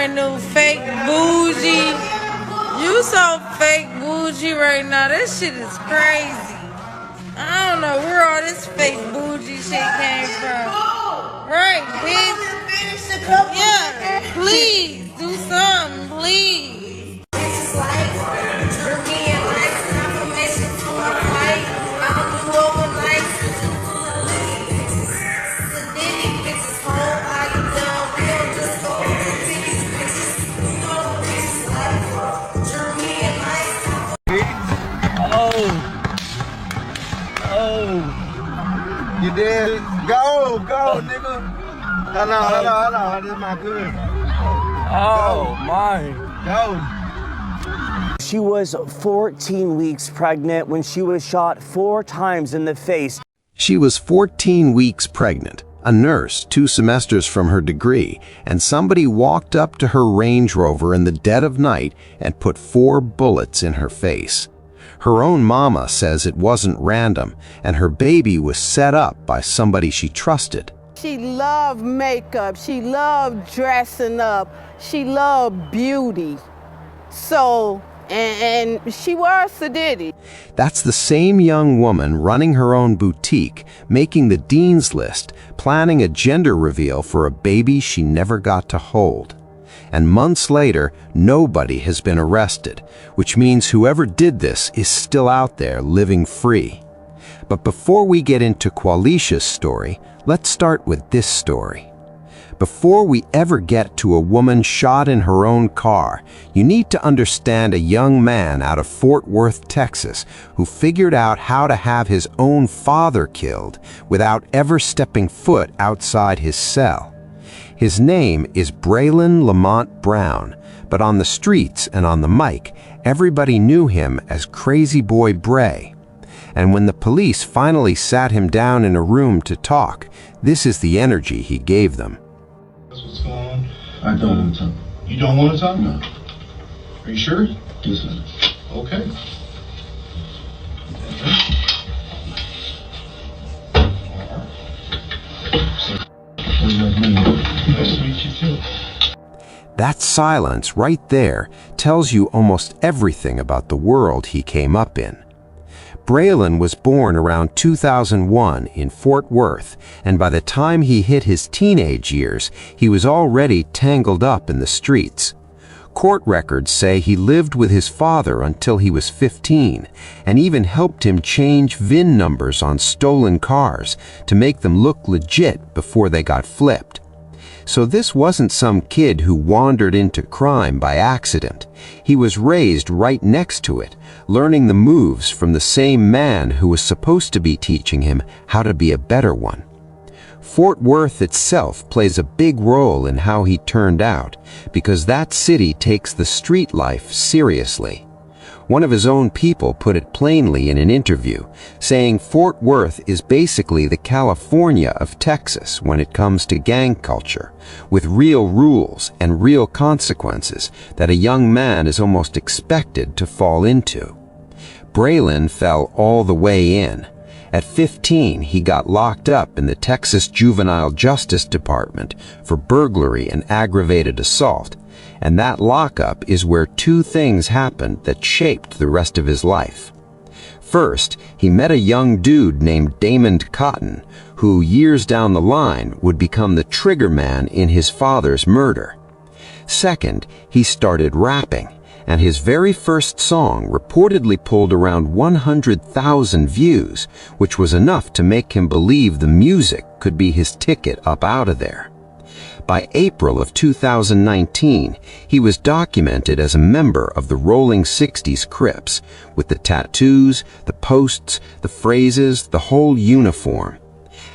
brand new fake bougie. You so fake bougie right now. That shit is crazy. I don't know where all this fake bougie shit came from. Right, bitch. Yeah, please do something, please. You did? Go, nigga. Hold on. This is my good. Oh, my. Go. She was 14 weeks pregnant when she was shot 4 times in the face. She was 14 weeks pregnant, a nurse 2 semesters from her degree, and somebody walked up to her Range Rover in the dead of night and put 4 bullets in her face. Her own mama says it wasn't random, and her baby was set up by somebody she trusted. She loved makeup, she loved dressing up, she loved beauty. So, and she was a ditty. That's the same young woman running her own boutique, making the dean's list, planning a gender reveal for a baby she never got to hold. And months later, nobody has been arrested, which means whoever did this is still out there living free. But before we get into Qualisha's story, let's start with this story. Before we ever get to a woman shot in her own car, you need to understand a young man out of Fort Worth, Texas, who figured out how to have his own father killed without ever stepping foot outside his cell. His name is Braylon Lamont Brown, but on the streets and on the mic, everybody knew him as Crazy Boy Bray. And when the police finally sat him down in a room to talk, this is the energy he gave them. That's what's going on. I don't want to talk. You don't want to talk? No. Are you sure? Yes, sir. Okay. Nice to meet you too. That silence right there tells you almost everything about the world he came up in. Braylon was born around 2001 in Fort Worth, and by the time he hit his teenage years, he was already tangled up in the streets. Court records say he lived with his father until he was 15, and even helped him change VIN numbers on stolen cars to make them look legit before they got flipped. So this wasn't some kid who wandered into crime by accident. He was raised right next to it, learning the moves from the same man who was supposed to be teaching him how to be a better one. Fort Worth itself plays a big role in how he turned out, because that city takes the street life seriously. One of his own people put it plainly in an interview, saying Fort Worth is basically the California of Texas when it comes to gang culture, with real rules and real consequences that a young man is almost expected to fall into. Braylon fell all the way in. At 15, he got locked up in the Texas Juvenile Justice Department for burglary and aggravated assault. And that lockup is where 2 things happened that shaped the rest of his life. First, he met a young dude named Damon Cotton, who years down the line would become the trigger man in his father's murder. Second, he started rapping, and his very first song reportedly pulled around 100,000 views, which was enough to make him believe the music could be his ticket up out of there. By April of 2019, he was documented as a member of the Rolling 60s Crips, with the tattoos, the posts, the phrases, the whole uniform.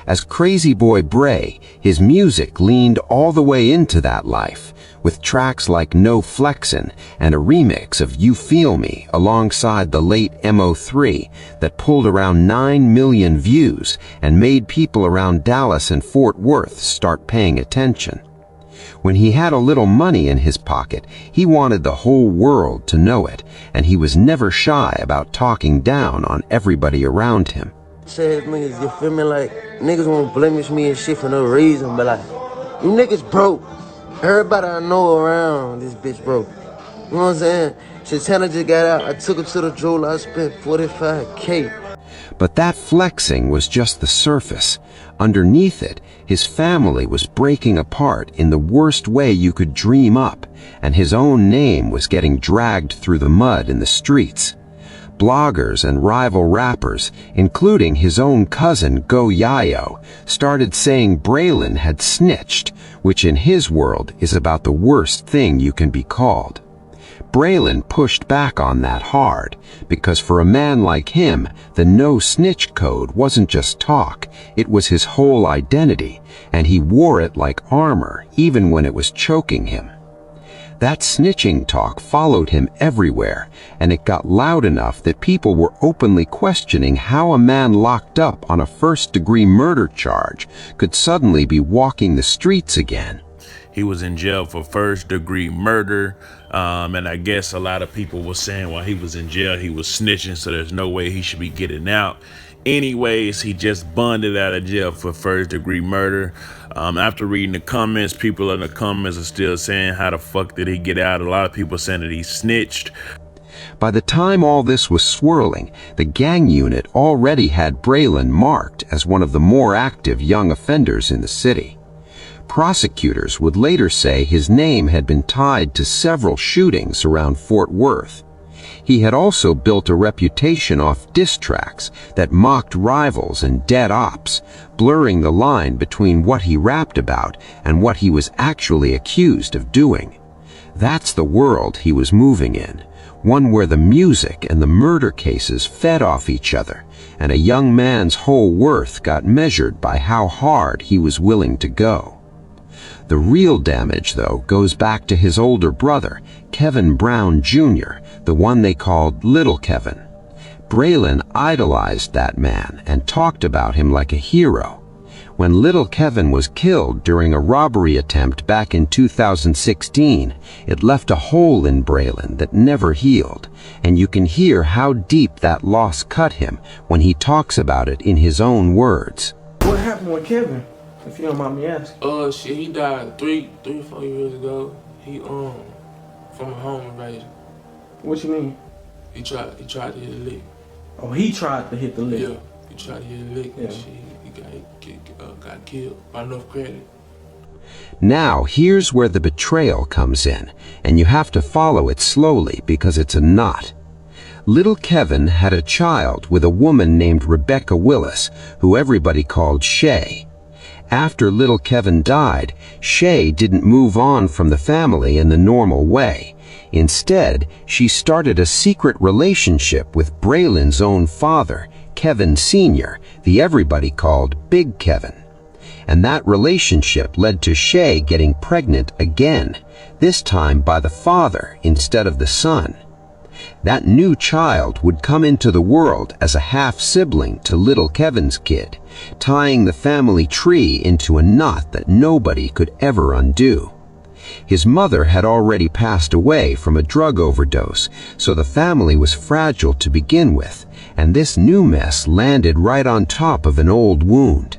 As Crazy Boy Bray, his music leaned all the way into that life, with tracks like No Flexin' and a remix of You Feel Me alongside the late Ab0rt that pulled around 9 million views and made people around Dallas and Fort Worth start paying attention. When he had a little money in his pocket, he wanted the whole world to know it, and he was never shy about talking down on everybody around him. Said niggas, you feel me, like niggas won't blemish me and shit for no reason, but like, you niggas broke. Everybody I know around this bitch broke. You know what I'm saying? Santana just got out. I took him to the jeweler. I spent 45K. But that flexing was just the surface. Underneath it, his family was breaking apart in the worst way you could dream up, and his own name was getting dragged through the mud in the streets. Bloggers and rival rappers, including his own cousin Go Yayo, started saying Braylon had snitched, which in his world is about the worst thing you can be called. Braylon pushed back on that hard, because for a man like him, the no-snitch code wasn't just talk, it was his whole identity, and he wore it like armor even when it was choking him. That snitching talk followed him everywhere, and it got loud enough that people were openly questioning how a man locked up on a first-degree murder charge could suddenly be walking the streets again. He was in jail for first-degree murder, and I guess a lot of people were saying while he was in jail, he was snitching, so there's no way he should be getting out. Anyways, he just bonded out of jail for first-degree murder. After reading the comments, people in the comments are still saying, how the fuck did he get out? A lot of people saying that he snitched. By the time all this was swirling, the gang unit already had Braylon marked as one of the more active young offenders in the city. Prosecutors would later say his name had been tied to several shootings around Fort Worth. He had also built a reputation off diss tracks that mocked rivals and dead ops, blurring the line between what he rapped about and what he was actually accused of doing. That's the world he was moving in, one where the music and the murder cases fed off each other, and a young man's whole worth got measured by how hard he was willing to go. The real damage, though, goes back to his older brother, Kevin Brown Jr., the one they called Little Kevin. Braylon idolized that man and talked about him like a hero. When Little Kevin was killed during a robbery attempt back in 2016, it left a hole in Braylon that never healed, and you can hear how deep that loss cut him when he talks about it in his own words. What happened with Kevin, if you don't mind me asking? Shit, he died 4 years ago. He from a home invasion. What you mean? He tried to hit a lick. Oh, he tried to hit the lick. Yeah, he tried to hit a lick and shit. He got killed by enough credit. Now, here's where the betrayal comes in, and you have to follow it slowly because it's a knot. Little Kevin had a child with a woman named Rebecca Willis, who everybody called Shay. After Little Kevin died, Shay didn't move on from the family in the normal way. Instead, she started a secret relationship with Braylon's own father, Kevin Sr., the everybody called Big Kevin. And that relationship led to Shay getting pregnant again, this time by the father instead of the son. That new child would come into the world as a half-sibling to Little Kevin's kid, tying the family tree into a knot that nobody could ever undo. His mother had already passed away from a drug overdose, so the family was fragile to begin with, and this new mess landed right on top of an old wound.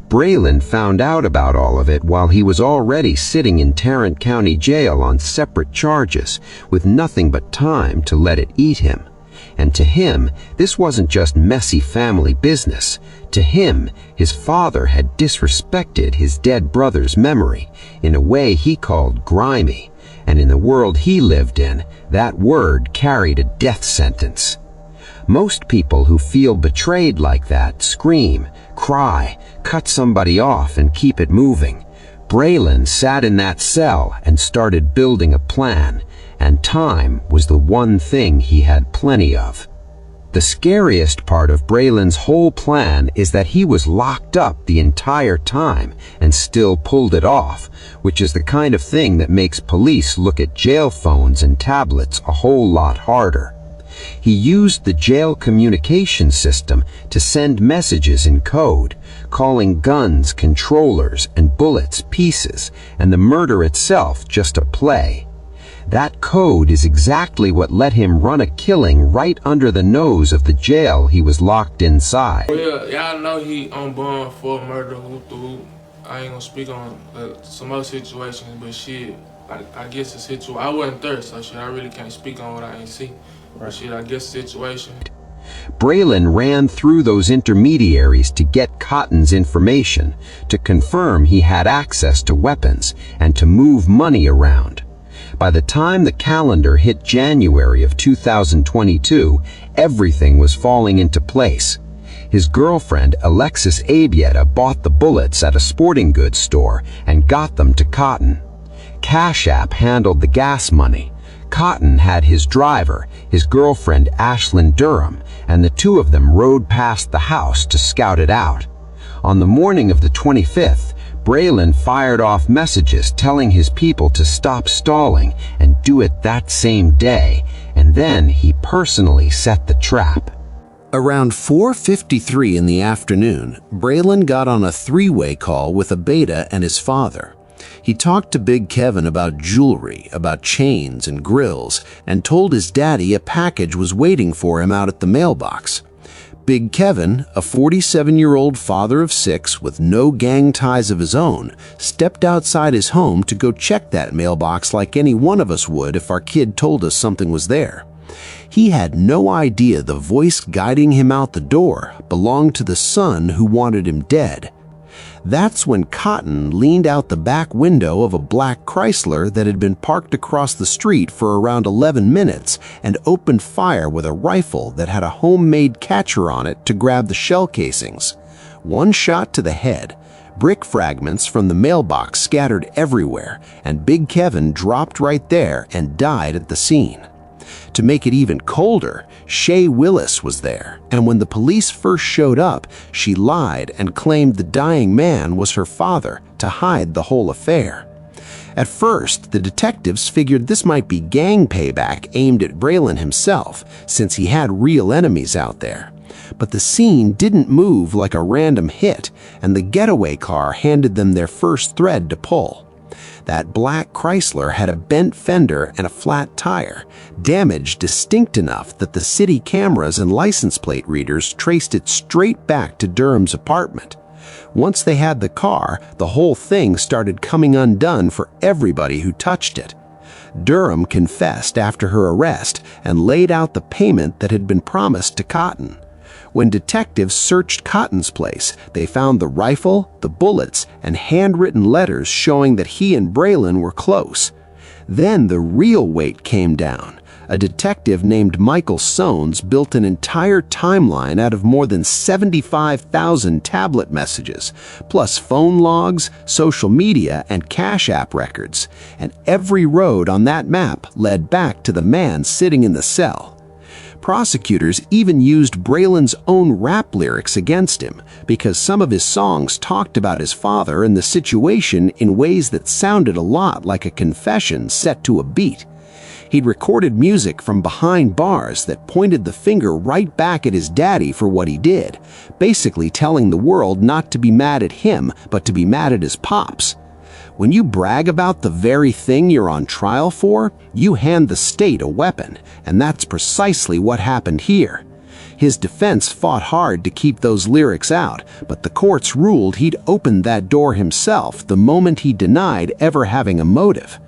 Braylon found out about all of it while he was already sitting in Tarrant County Jail on separate charges, with nothing but time to let it eat him. And to him, this wasn't just messy family business. To him, his father had disrespected his dead brother's memory in a way he called grimy, and in the world he lived in, that word carried a death sentence. Most people who feel betrayed like that scream, cry, cut somebody off and keep it moving. Braylon sat in that cell and started building a plan, and time was the one thing he had plenty of. The scariest part of Braylon's whole plan is that he was locked up the entire time and still pulled it off, which is the kind of thing that makes police look at jail phones and tablets a whole lot harder. He used the jail communication system to send messages in code, calling guns controllers and bullets pieces, and the murder itself just a play. That code is exactly what let him run a killing right under the nose of the jail he was locked inside. Well, y'all know he on bond for murder, I ain't gonna speak on some other situations, but shit, I guess the situation, I wasn't there, so shit, I really can't speak on what I ain't see. But shit, I guess the situation. Braylon ran through those intermediaries to get Cotton's information, to confirm he had access to weapons, and to move money around. By the time the calendar hit January of 2022, everything was falling into place. His girlfriend, Alexis Ab0rt, bought the bullets at a sporting goods store and got them to Cotton. Cash App handled the gas money. Cotton had his driver, his girlfriend Ashlyn Durham, and the two of them rode past the house to scout it out. On the morning of the 25th, Braylon fired off messages telling his people to stop stalling and do it that same day, and then he personally set the trap. Around 4:53 in the afternoon, Braylon got on a three-way call with Ab0rt and his father. He talked to Big Kevin about jewelry, about chains and grills, and told his daddy a package was waiting for him out at the mailbox. Big Kevin, a 47-year-old father of 6 with no gang ties of his own, stepped outside his home to go check that mailbox like any one of us would if our kid told us something was there. He had no idea the voice guiding him out the door belonged to the son who wanted him dead. That's when Cotton leaned out the back window of a black Chrysler that had been parked across the street for around 11 minutes and opened fire with a rifle that had a homemade catcher on it to grab the shell casings. One shot to the head, brick fragments from the mailbox scattered everywhere, and Big Kevin dropped right there and died at the scene. To make it even colder, Shay Willis was there, and when the police first showed up, she lied and claimed the dying man was her father to hide the whole affair. At first, the detectives figured this might be gang payback aimed at Braylon himself, since he had real enemies out there. But the scene didn't move like a random hit, and the getaway car handed them their first thread to pull. That black Chrysler had a bent fender and a flat tire, damage distinct enough that the city cameras and license plate readers traced it straight back to Durham's apartment. Once they had the car, the whole thing started coming undone for everybody who touched it. Durham confessed after her arrest and laid out the payment that had been promised to Cotton. When detectives searched Cotton's place, they found the rifle, the bullets, and handwritten letters showing that he and Braylon were close. Then the real weight came down. A detective named Michael Soanes built an entire timeline out of more than 75,000 tablet messages, plus phone logs, social media, and Cash App records. And every road on that map led back to the man sitting in the cell. Prosecutors even used Braylon's own rap lyrics against him because some of his songs talked about his father and the situation in ways that sounded a lot like a confession set to a beat. He'd recorded music from behind bars that pointed the finger right back at his daddy for what he did, basically telling the world not to be mad at him, but to be mad at his pops. When you brag about the very thing you're on trial for, you hand the state a weapon, and that's precisely what happened here. His defense fought hard to keep those lyrics out, but the courts ruled he'd opened that door himself the moment he denied ever having a motive.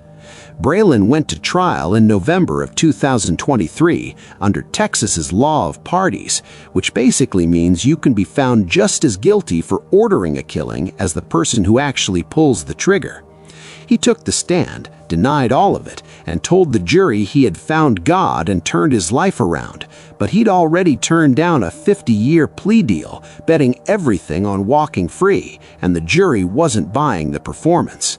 Braylon went to trial in November of 2023 under Texas's law of parties, which basically means you can be found just as guilty for ordering a killing as the person who actually pulls the trigger. He took the stand, denied all of it, and told the jury he had found God and turned his life around, but he'd already turned down a 50-year plea deal, betting everything on walking free, and the jury wasn't buying the performance.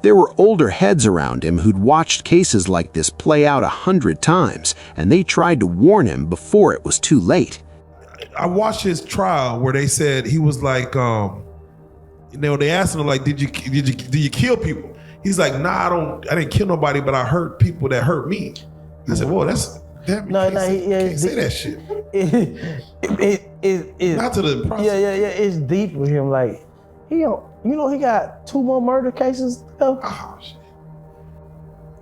There were older heads around him who'd watched cases like this play out 100 times, and they tried to warn him before it was too late. I watched his trial where they said he was like, they asked him like, did you kill people? He's like, nah, I didn't kill nobody, but I hurt people that hurt me. I said, whoa, can't say that shit. Not to the process. Yeah, it's deep with him. Like, he got 2 more murder cases to go. Oh, shit.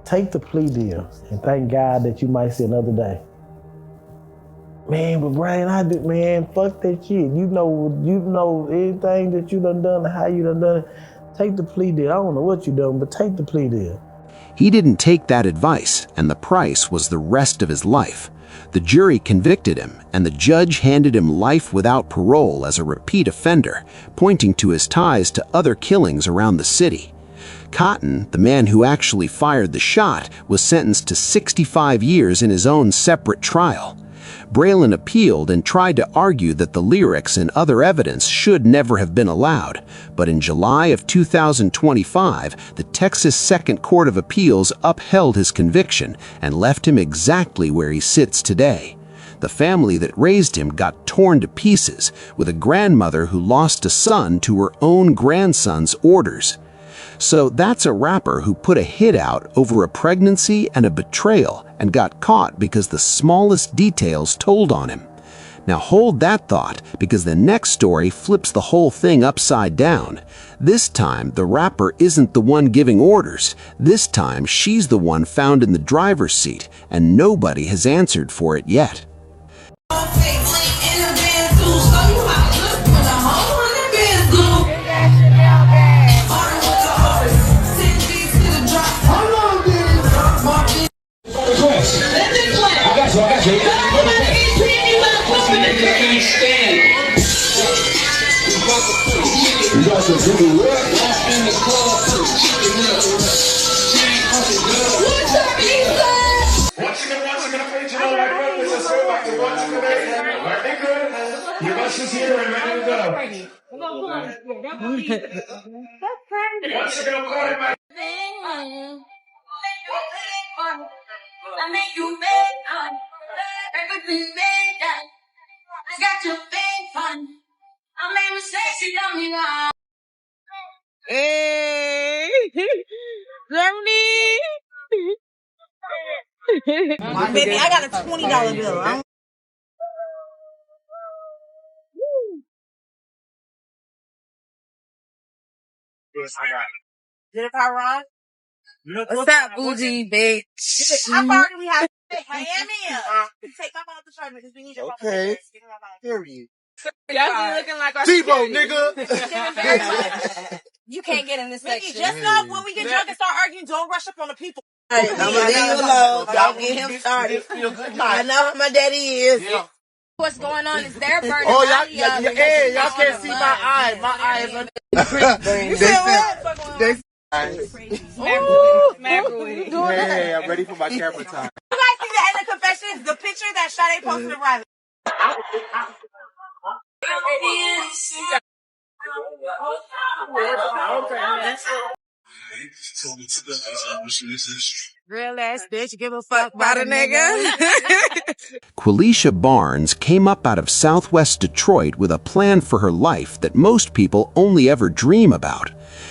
Take the plea deal and thank God that you might see another day. Man, but Brian, fuck that shit. You know anything that you done and how you done it. Take the plea deal. I don't know what you're doing, but take the plea deal. He didn't take that advice, and the price was the rest of his life. The jury convicted him, and the judge handed him life without parole as a repeat offender, pointing to his ties to other killings around the city. Cotton, the man who actually fired the shot, was sentenced to 65 years in his own separate trial. Braylon appealed and tried to argue that the lyrics and other evidence should never have been allowed, but in July of 2025, the Texas Second Court of Appeals upheld his conviction and left him exactly where he sits today. The family that raised him got torn to pieces, with a grandmother who lost a son to her own grandson's orders. So that's a rapper who put a hit out over a pregnancy and a betrayal and got caught because the smallest details told on him. Now hold that thought, because the next story flips the whole thing upside down. This time, the rapper isn't the one giving orders. This time, she's the one found in the driver's seat, and nobody has answered for it yet. I make you mad, everything made that. I got your thing fun. I made me sexy on me now. Hey, Germany. Baby, I got a $20 bill. Did it power on? What's up, bougie bitch? How far do we have to take my phone to charge because we need your phone. Okay. Period. Y'all be looking like our Debo, nigga. You can't get in this section. Just know when we get drunk and start arguing, don't rush up on the people. Hey, I'm gonna leave you alone. Don't get him started. I know who my daddy is. Yeah. What's going on is they're burning. Oh, y'all can't see my eye. My eye is under. You said what? Hey, I'm ready for my camera time. You guys see the end of confessions? The picture that Sade posted of Riley. Real ass bitch, give a fuck about a nigga. Qualisha Barnes came up out of Southwest Detroit with a plan for her life that most people only ever dream about.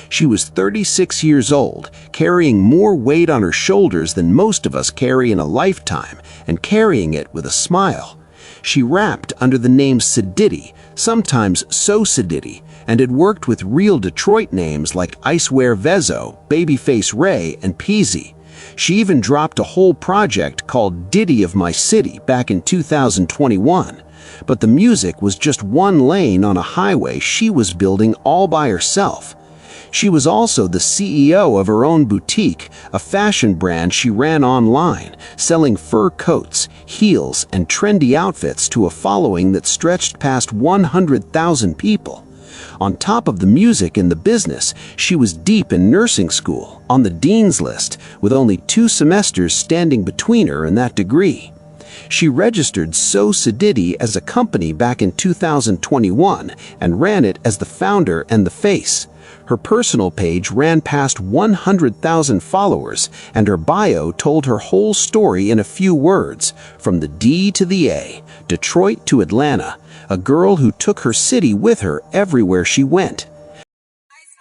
She was 36 years old, carrying more weight on her shoulders than most of us carry in a lifetime, and carrying it with a smile. She rapped under the name Sadiddy, sometimes So Sadiddy, and had worked with real Detroit names like Icewear Vezo, Babyface Ray, and Peasy. She even dropped a whole project called Diddy of My City back in 2021. But the music was just one lane on a highway she was building all by herself. She was also the CEO of her own boutique, a fashion brand she ran online, selling fur coats, heels, and trendy outfits to a following that stretched past 100,000 people. On top of the music and the business, she was deep in nursing school, on the dean's list, with only 2 semesters standing between her and that degree. She registered So Sadiddy as a company back in 2021 and ran it as the founder and the face. Her personal page ran past 100,000 followers, and her bio told her whole story in a few words, from the D to the A, Detroit to Atlanta, a girl who took her city with her everywhere she went.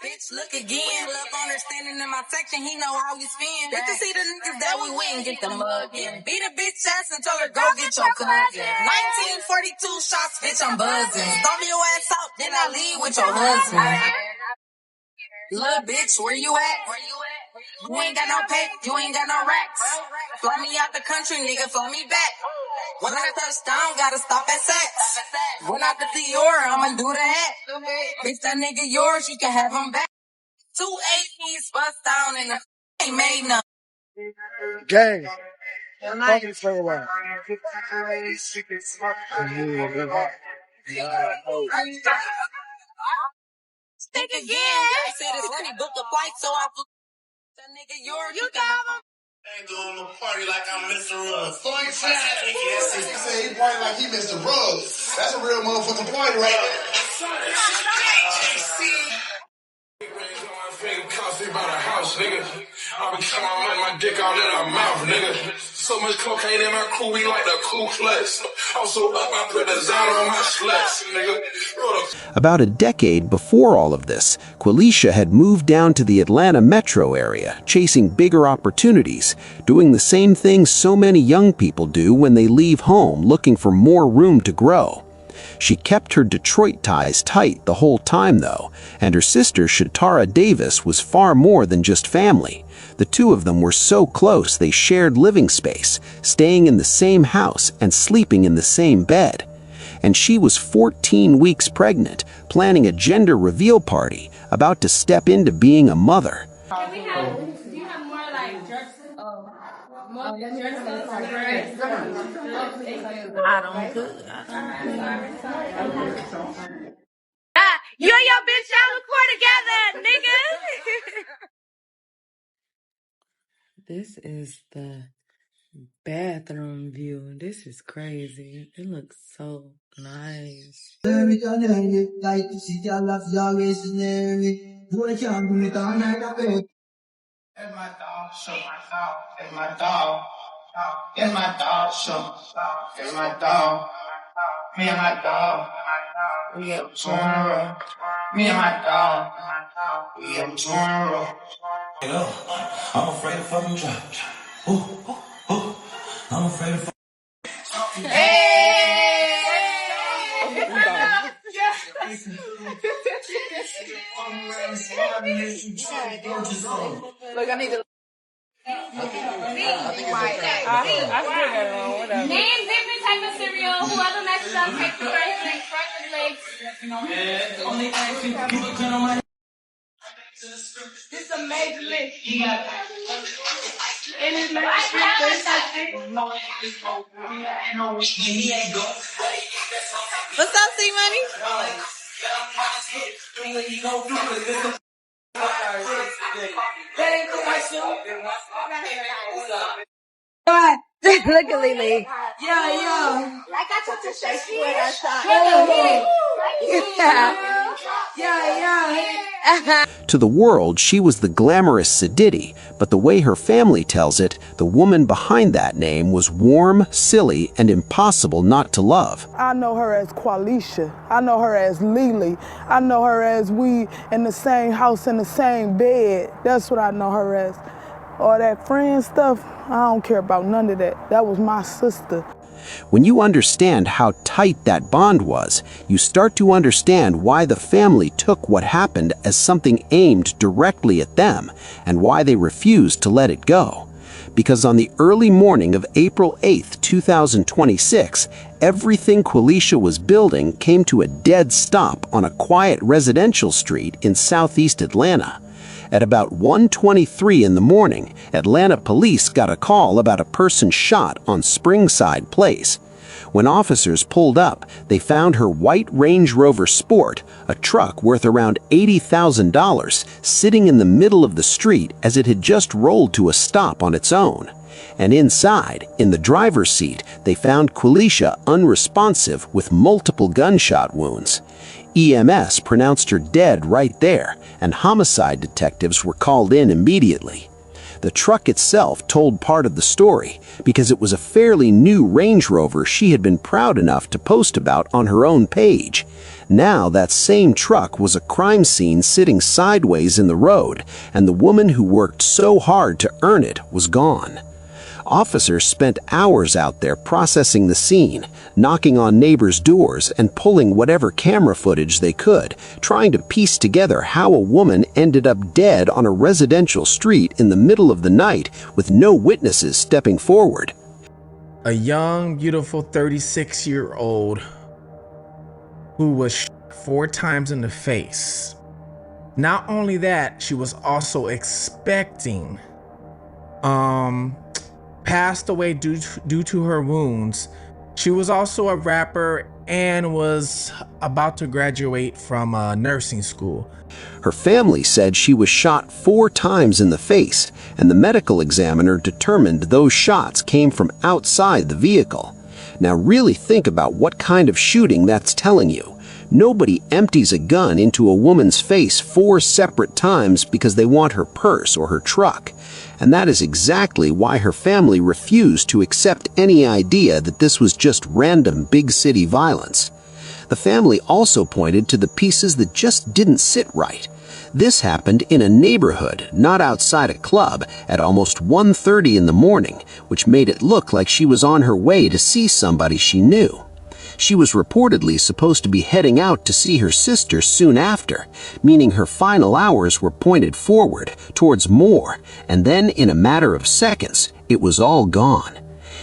Bitch, look again. Love owner standing in my section. He know how we spin. Good to see the niggas that we win. Get the mug in. Beat a bitch ass and tell her go get your cousin. 1942 shots, bitch, I'm buzzing. Stomp your ass out, then I leave with your husband. Little bitch, where you at? You ain't got no pay, you ain't got no racks. Fly me out the country, nigga, fly me back. When I touch down, gotta stop at Saks. When I get the Dior, I'ma do the hat. Bitch, that nigga yours, you can have him back. 2 APs bust down and ain't made none. Gang. Fucking so loud. Think again. They said it's money, book the flight, so I flew. That nigga, you got him. Ain't doing no party like I'm Mr. Ruggs. He said he party like he Mr. Ruggs. That's a real motherfucking party right Cost me about a house, nigga. I be coming my dick out in her mouth, nigga. So much cocaine in my crew, we like the Ku Klux. Also up, I put the Zod on my sluts, nigga. About a decade before all of this, Qualisha had moved down to the Atlanta metro area, chasing bigger opportunities, doing the same thing so many young people do when they leave home looking for more room to grow. She kept her Detroit ties tight the whole time, though, and her sister Shatara Davis was far more than just family. The two of them were so close they shared living space, staying in the same house and sleeping in the same bed. And she was 14 weeks pregnant, planning a gender reveal party, about to step into being a mother. Do you have more like dress? More dress I don't cook. You and your bitch y'all record together, nigga. This is the bathroom view. This is crazy. It looks so nice. It's my dog, show my dog. It's my dog. It's my dog, show. It's my dog. Me and my dog. We have a tomorrow. Me and my dog. We have a tomorrow. I'm afraid of fucking drop. I'm afraid of Look, I need to. Name different type of cereal. Whoever messes up, take the first legs. This is a major list. And it's like What's up, C-Money? Look at Lily. Yo. I got your t-shirt. To the world, she was the glamorous Sadiddy, but the way her family tells it, the woman behind that name was warm, silly, and impossible not to love. I know her as Qualisha. I know her as Lily. I know her as we in the same house in the same bed. That's what I know her as. All that friend stuff, I don't care about none of that. That was my sister. When you understand how tight that bond was, you start to understand why the family took what happened as something aimed directly at them, and why they refused to let it go. Because on the early morning of April 8, 2026, everything Qualisha was building came to a dead stop on a quiet residential street in southeast Atlanta. At about 1:23 in the morning, Atlanta police got a call about a person shot on Springside Place. When officers pulled up, they found her white Range Rover Sport, a truck worth around $80,000, sitting in the middle of the street as it had just rolled to a stop on its own. And inside, in the driver's seat, they found Qualisha unresponsive with multiple gunshot wounds. EMS pronounced her dead right there, and homicide detectives were called in immediately. The truck itself told part of the story, because it was a fairly new Range Rover she had been proud enough to post about on her own page. Now that same truck was a crime scene sitting sideways in the road, and the woman who worked so hard to earn it was gone. Officers spent hours out there processing the scene, knocking on neighbors' doors and pulling whatever camera footage they could, trying to piece together how a woman ended up dead on a residential street in the middle of the night with no witnesses stepping forward. A young, beautiful 36-year-old who was shot 4 times in the face Not only that, she was also expecting. Passed away due to her wounds. She was also a rapper and was about to graduate from nursing school. Her family said she was shot 4 times in the face, and the medical examiner determined those shots came from outside the vehicle. Now really think about what kind of shooting that's telling you. Nobody empties a gun into a woman's face 4 separate times because they want her purse or her truck. And that is exactly why her family refused to accept any idea that this was just random big city violence. The family also pointed to the pieces that just didn't sit right. This happened in a neighborhood, not outside a club, at almost 1:30 in the morning, which made it look like she was on her way to see somebody she knew. She was reportedly supposed to be heading out to see her sister soon after, meaning her final hours were pointed forward, towards more, and then in a matter of seconds, it was all gone.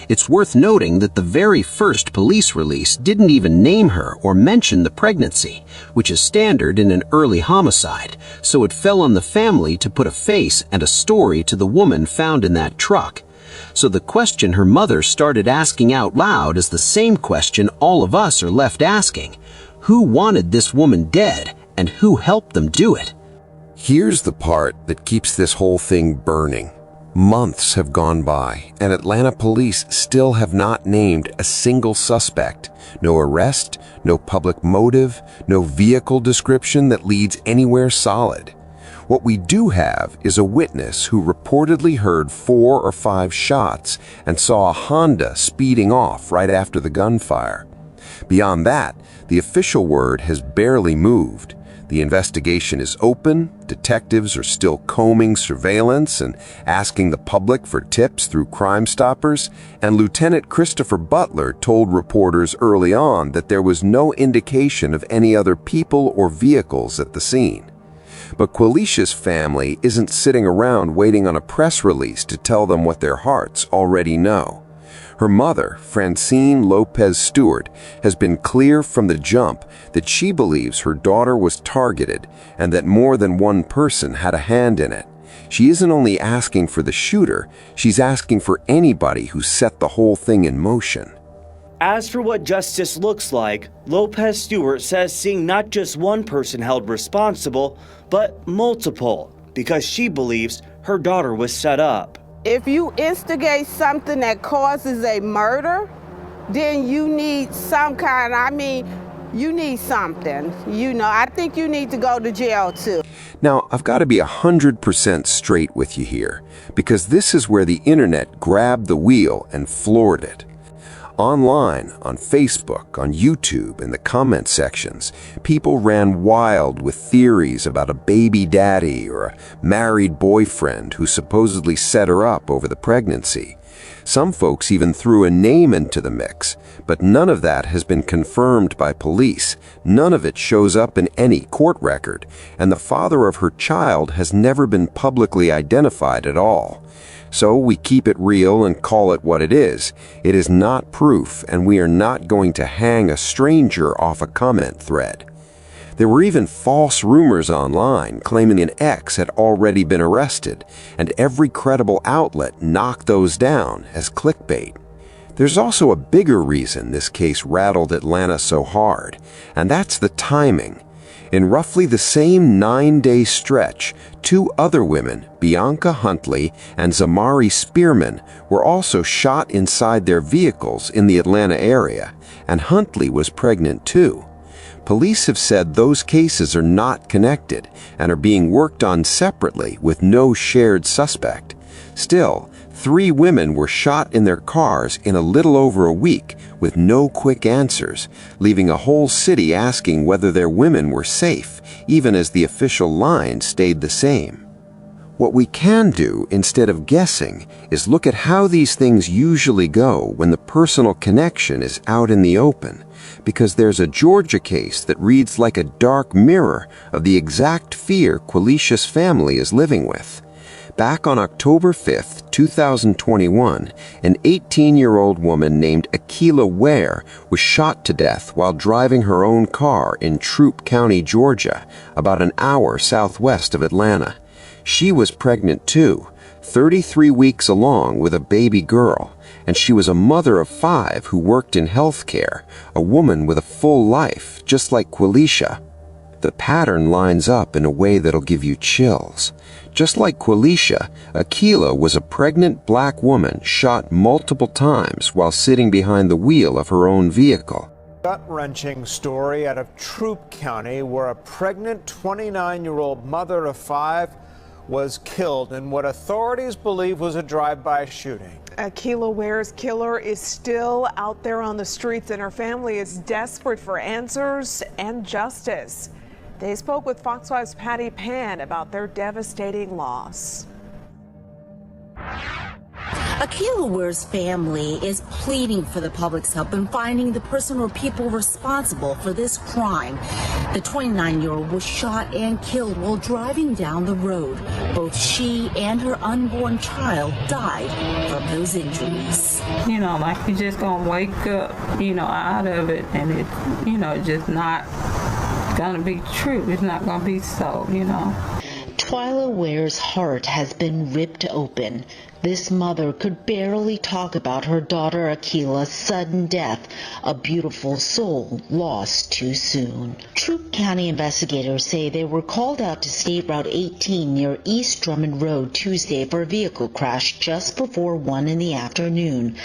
It's worth noting that the very first police release didn't even name her or mention the pregnancy, which is standard in an early homicide, so it fell on the family to put a face and a story to the woman found in that truck. So the question her mother started asking out loud is the same question all of us are left asking. Who wanted this woman dead, and who helped them do it? Here's the part that keeps this whole thing burning. Months have gone by, and Atlanta police still have not named a single suspect. No arrest, no public motive, no vehicle description that leads anywhere solid. What we do have is a witness who reportedly heard 4 or 5 shots and saw a Honda speeding off right after the gunfire. Beyond that, the official word has barely moved. The investigation is open, detectives are still combing surveillance and asking the public for tips through Crime Stoppers, and Lieutenant Christopher Butler told reporters early on that there was no indication of any other people or vehicles at the scene. But Qualisha's family isn't sitting around waiting on a press release to tell them what their hearts already know. Her mother, Francine Lopez Stewart, has been clear from the jump that she believes her daughter was targeted and that more than one person had a hand in it. She isn't only asking for the shooter, she's asking for anybody who set the whole thing in motion. As for what justice looks like, Lopez Stewart says seeing not just one person held responsible, but multiple, because she believes her daughter was set up. If you instigate something that causes a murder, then you need some kind, you need something. I think you need to go to jail too. Now, I've got to be 100% straight with you here, because this is where the internet grabbed the wheel and floored it. Online, on Facebook, on YouTube, in the comment sections, people ran wild with theories about a baby daddy or a married boyfriend who supposedly set her up over the pregnancy. Some folks even threw a name into the mix, but none of that has been confirmed by police. None of it shows up in any court record, and the father of her child has never been publicly identified at all. So we keep it real and call it what it is. It is not proof, and we are not going to hang a stranger off a comment thread. There were even false rumors online claiming an ex had already been arrested, and every credible outlet knocked those down as clickbait. There's also a bigger reason this case rattled Atlanta so hard, and that's the timing. In roughly the same 9-day stretch, 2 other women, Bianca Huntley and Zamari Spearman, were also shot inside their vehicles in the Atlanta area, and Huntley was pregnant too. Police have said those cases are not connected and are being worked on separately with no shared suspect. Still, 3 women were shot in their cars in a little over a week with no quick answers, leaving a whole city asking whether their women were safe, even as the official line stayed the same. What we can do, instead of guessing, is look at how these things usually go when the personal connection is out in the open, because there's a Georgia case that reads like a dark mirror of the exact fear Qualisha's family is living with. Back on October 5th, 2021, an 18-year-old woman named Akila Ware was shot to death while driving her own car in Troup County, Georgia, about an hour southwest of Atlanta. She was pregnant too, 33 weeks along with a baby girl, and she was a mother of 5 who worked in healthcare, a woman with a full life, just like Qualisha. The pattern lines up in a way that'll give you chills. Just like Qualisha, Akila was a pregnant black woman shot multiple times while sitting behind the wheel of her own vehicle. Gut-wrenching story out of Troup County where a pregnant 29-year-old mother of 5 was killed in what authorities believe was a drive-by shooting. Akila Ware's killer is still out there on the streets, and her family is desperate for answers and justice. They spoke with Fox 5's Patty Pan about their devastating loss. Akila Ware's family is pleading for the public's help in finding the person or people responsible for this crime. The 29-year-old was shot and killed while driving down the road. Both she and her unborn child died from those injuries. You know, like you just gonna wake up, out of it, and it's, just not gonna be true. It's not gonna be so, Twyla Ware's heart has been ripped open. This mother could barely talk about her daughter Akila's sudden death, a beautiful soul lost too soon. Troup County investigators say they were called out to State Route 18 near East Drummond Road Tuesday for a vehicle crash just before 1 in the afternoon.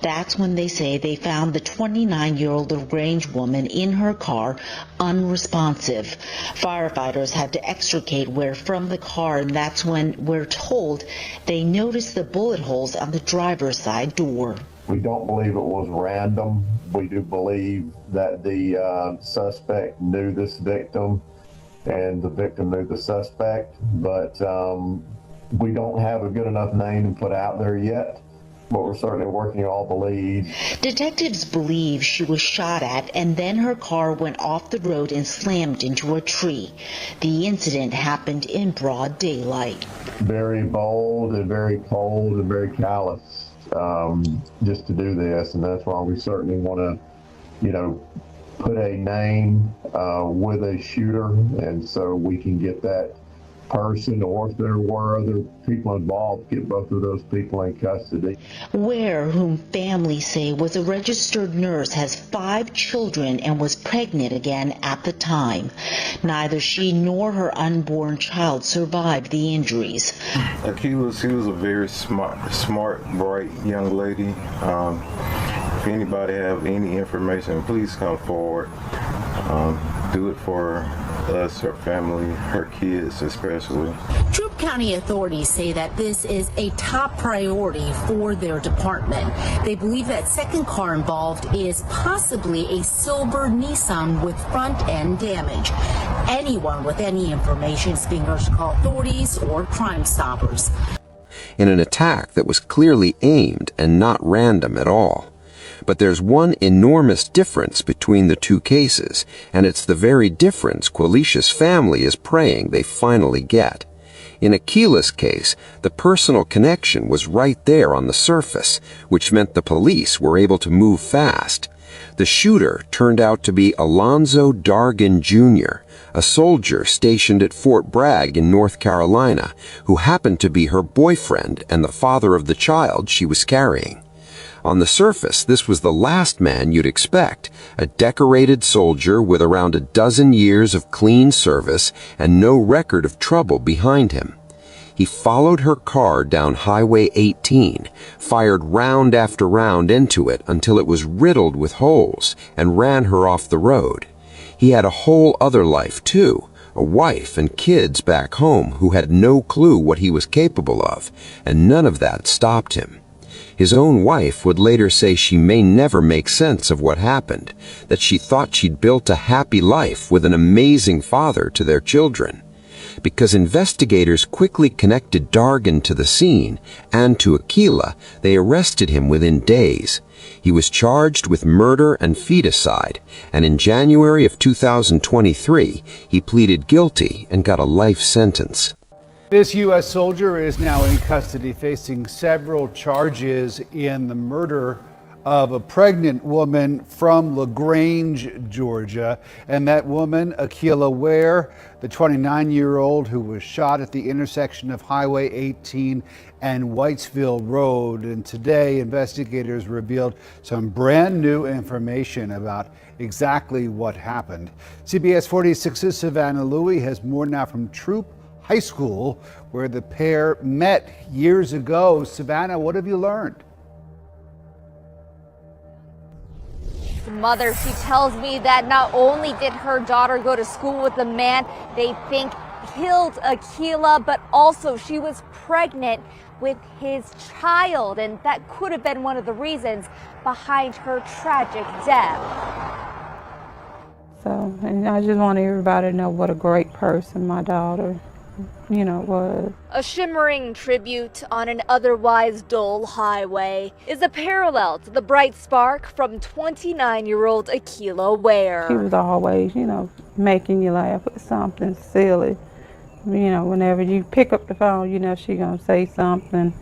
That's when they say they found the 29-year-old LaGrange woman in her car unresponsive. Firefighters had to extricate Ware from the car, and that's when we're told they noticed the bullet holes on the driver's side door. We don't believe it was random. We do believe that the suspect knew this victim and the victim knew the suspect, but we don't have a good enough name to put out there yet. But we're certainly working all the leads. Detectives believe she was shot at, and then her car went off the road and slammed into a tree. The incident happened in broad daylight. Very bold and very cold and very callous just to do this, and that's why we certainly want to, put a name with a shooter, and so we can get that person, or if there were other people involved, get both of those people in custody. Ware, whom families say was a registered nurse, has 5 children and was pregnant again at the time. Neither she nor her unborn child survived the injuries. Akila, she was a very smart, bright young lady. If anybody have any information, please come forward. Do it for us, her family, her kids especially. Troup County authorities say that this is a top priority for their department. They believe that second car involved is possibly a silver Nissan with front end damage. Anyone with any information is being urged to call authorities or Crime Stoppers. In an attack that was clearly aimed and not random at all. But there's one enormous difference between the two cases, and it's the very difference Qualisha's family is praying they finally get. In Akila's case, the personal connection was right there on the surface, which meant the police were able to move fast. The shooter turned out to be Alonzo Dargan Jr., a soldier stationed at Fort Bragg in North Carolina, who happened to be her boyfriend and the father of the child she was carrying. On the surface, this was the last man you'd expect, a decorated soldier with around a dozen years of clean service and no record of trouble behind him. He followed her car down Highway 18, fired round after round into it until it was riddled with holes, and ran her off the road. He had a whole other life, too, a wife and kids back home who had no clue what he was capable of, and none of that stopped him. His own wife would later say she may never make sense of what happened, that she thought she'd built a happy life with an amazing father to their children. Because investigators quickly connected Dargan to the scene and to Akila, they arrested him within days. He was charged with murder and feticide, and in January of 2023, he pleaded guilty and got a life sentence. This U.S. soldier is now in custody facing several charges in the murder of a pregnant woman from LaGrange, Georgia. And that woman, Akilah Ware, the 29-year-old who was shot at the intersection of Highway 18 and Whitesville Road. And today, investigators revealed some brand new information about exactly what happened. CBS 46's Savannah Louie has more now from Troop High School, where the pair met years ago. Savannah, what have you learned? Mother, she tells me that not only did her daughter go to school with a man they think killed Akilah, but also she was pregnant with his child, and that could have been one of the reasons behind her tragic death. So, and I just want everybody to know what a great person my daughter, was. A shimmering tribute on an otherwise dull highway is a parallel to the bright spark from 29-year-old Akilah Ware. She was always, making you laugh with something silly. Whenever you pick up the phone, she gonna say something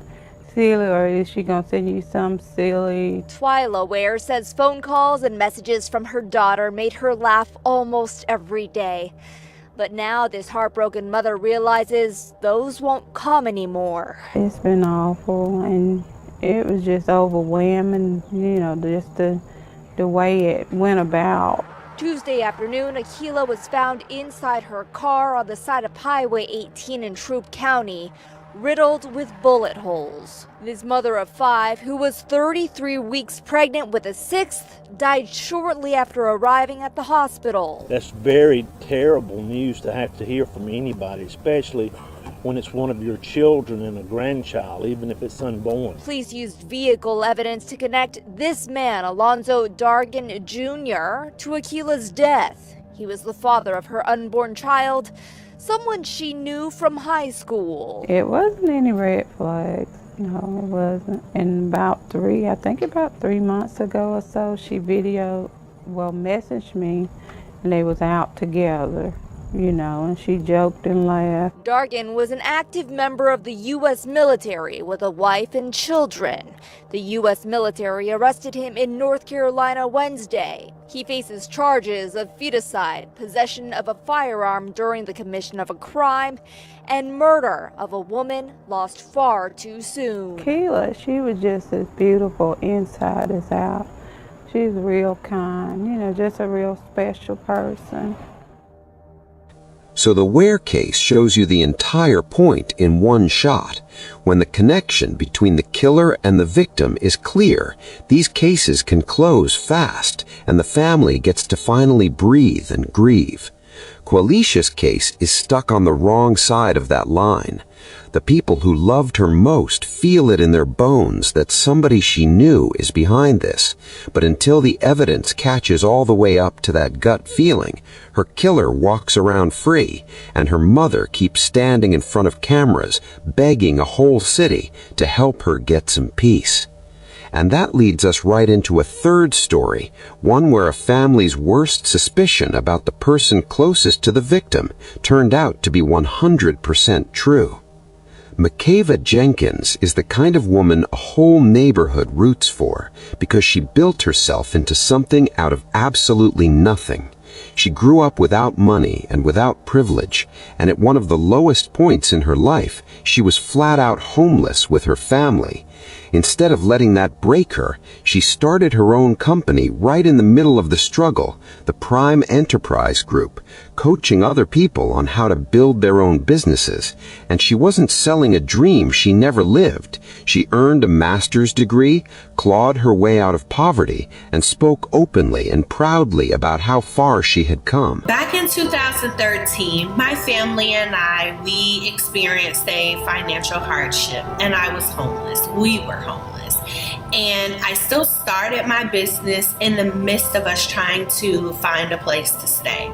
silly, or is she gonna send you something silly? Twyla Ware says phone calls and messages from her daughter made her laugh almost every day. But now this heartbroken mother realizes those won't come anymore. It's been awful, and it was just overwhelming, just the way it went about. Tuesday afternoon, Akilah was found inside her car on the side of Highway 18 in Troup County, riddled with bullet holes. This mother of 5, who was 33 weeks pregnant with a 6th, died shortly after arriving at the hospital. That's very terrible news to have to hear from anybody, especially when it's one of your children and a grandchild, even if it's unborn. Police used vehicle evidence to connect this man, Alonzo Dargan Jr., to Akilah's death. He was the father of her unborn child, someone she knew from high school. It wasn't any red flags. No, it wasn't. And about 3 months ago or so, she messaged me, and they was out together, and she joked and laughed. Dargan was an active member of the U.S. military with a wife and children. The U.S. military arrested him in North Carolina Wednesday. He faces charges of feticide, possession of a firearm during the commission of a crime, and murder of a woman lost far too soon. Akilah, she was just as beautiful inside as out. She's real kind, just a real special person. So the Ware case shows you the entire point in one shot. When the connection between the killer and the victim is clear, these cases can close fast, and the family gets to finally breathe and grieve. Qualisha's case is stuck on the wrong side of that line. The people who loved her most feel it in their bones that somebody she knew is behind this. But until the evidence catches all the way up to that gut feeling, her killer walks around free, and her mother keeps standing in front of cameras, begging a whole city to help her get some peace. And that leads us right into a third story, one where a family's worst suspicion about the person closest to the victim turned out to be 100% true. Makeva Jenkins is the kind of woman a whole neighborhood roots for because she built herself into something out of absolutely nothing. She grew up without money and without privilege, and at one of the lowest points in her life, she was flat out homeless with her family. Instead of letting that break her, she started her own company right in the middle of the struggle, the Prime Enterprise Group, coaching other people on how to build their own businesses. And she wasn't selling a dream she never lived. She earned a master's degree, clawed her way out of poverty, and spoke openly and proudly about how far she had come. Back in 2013, my family and we experienced a financial hardship, and I was homeless. We were homeless. And I still started my business in the midst of us trying to find a place to stay.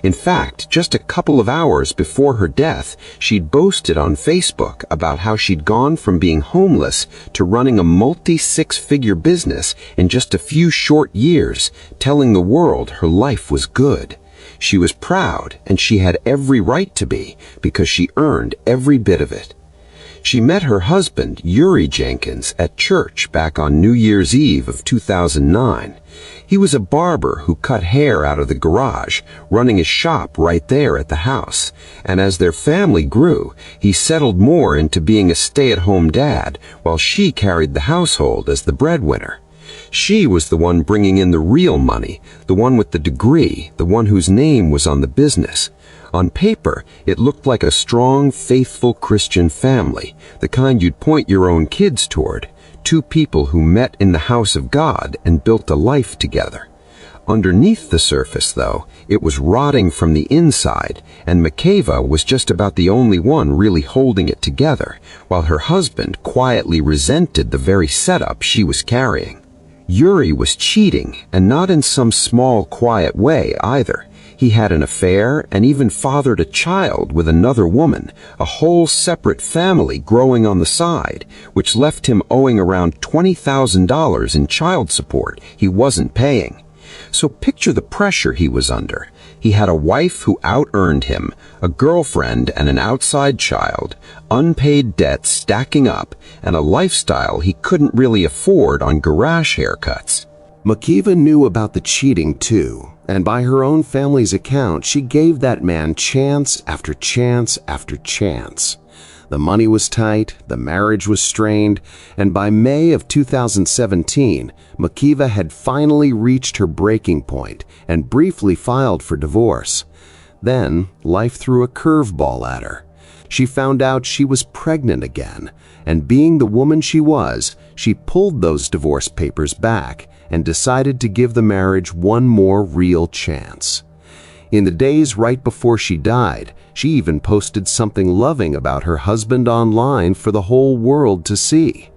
In fact, just a couple of hours before her death, she'd boasted on Facebook about how she'd gone from being homeless to running a multi-six-figure business in just a few short years, telling the world her life was good. She was proud, and she had every right to be, because she earned every bit of it. She met her husband, Yuri Jenkins, at church back on New Year's Eve of 2009. He was a barber who cut hair out of the garage, running his shop right there at the house. And as their family grew, he settled more into being a stay-at-home dad, while she carried the household as the breadwinner. She was the one bringing in the real money, the one with the degree, the one whose name was on the business. On paper, it looked like a strong, faithful Christian family, the kind you'd point your own kids toward. Two people who met in the house of God and built a life together. Underneath the surface, though, it was rotting from the inside, and Makeva was just about the only one really holding it together, while her husband quietly resented the very setup she was carrying. Yuri was cheating, and not in some small, quiet way either. He had an affair and even fathered a child with another woman, a whole separate family growing on the side, which left him owing around $20,000 in child support he wasn't paying. So picture the pressure he was under. He had a wife who out-earned him, a girlfriend and an outside child, unpaid debts stacking up, and a lifestyle he couldn't really afford on garage haircuts. Makeva knew about the cheating too, and by her own family's account, she gave that man chance after chance after chance. The money was tight, the marriage was strained, and by May of 2017, Makeva had finally reached her breaking point and briefly filed for divorce. Then, life threw a curveball at her. She found out she was pregnant again, and being the woman she was, she pulled those divorce papers back and decided to give the marriage one more real chance. In the days right before she died, she even posted something loving about her husband online for the whole world to see.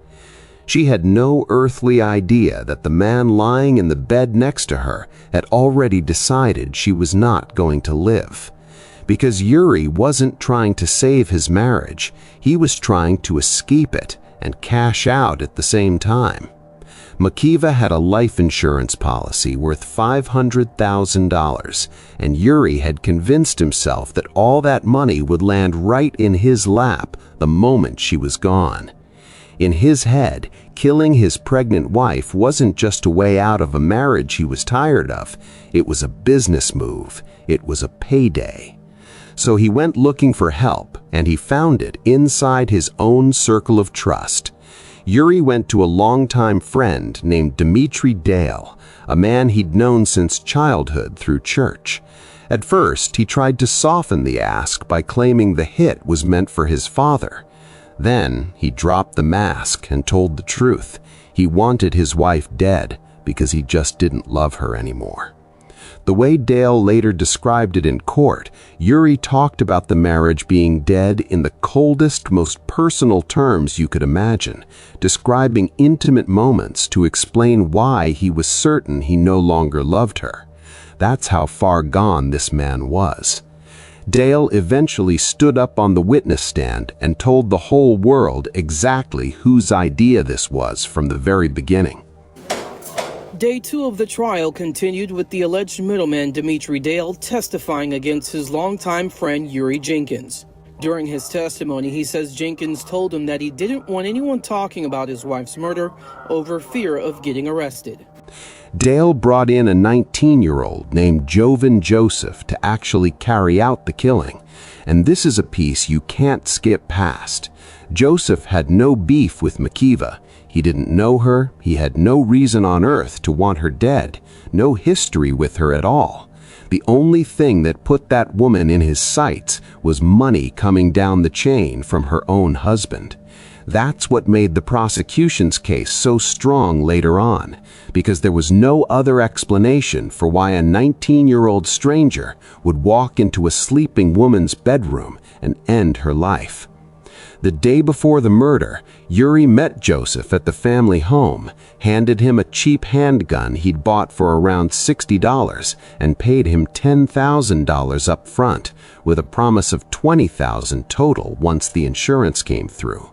She had no earthly idea that the man lying in the bed next to her had already decided she was not going to live. Because Yuri wasn't trying to save his marriage, he was trying to escape it and cash out at the same time. Makeva had a life insurance policy worth $500,000, and Yuri had convinced himself that all that money would land right in his lap the moment she was gone. In his head, killing his pregnant wife wasn't just a way out of a marriage he was tired of. It was a business move. It was a payday. So he went looking for help, and he found it inside his own circle of trust. Yuri went to a longtime friend named Dimitri Dale, a man he'd known since childhood through church. At first, he tried to soften the ask by claiming the hit was meant for his father. Then, he dropped the mask and told the truth. He wanted his wife dead because he just didn't love her anymore. The way Dale later described it in court, Yuri talked about the marriage being dead in the coldest, most personal terms you could imagine, describing intimate moments to explain why he was certain he no longer loved her. That's how far gone this man was. Dale eventually stood up on the witness stand and told the whole world exactly whose idea this was from the very beginning. Day 2 of the trial continued with the alleged middleman Dimitri Dale testifying against his longtime friend Yuri Jenkins. During his testimony, he says Jenkins told him that he didn't want anyone talking about his wife's murder over fear of getting arrested. Dale brought in a 19-year-old named Jovan Joseph to actually carry out the killing, and this is a piece you can't skip past. Joseph had no beef with Makeva. He didn't know her, he had no reason on earth to want her dead, no history with her at all. The only thing that put that woman in his sights was money coming down the chain from her own husband. That's what made the prosecution's case so strong later on, because there was no other explanation for why a 19-year-old stranger would walk into a sleeping woman's bedroom and end her life. The day before the murder, Yuri met Joseph at the family home, handed him a cheap handgun he'd bought for around $60, and paid him $10,000 up front, with a promise of $20,000 total once the insurance came through.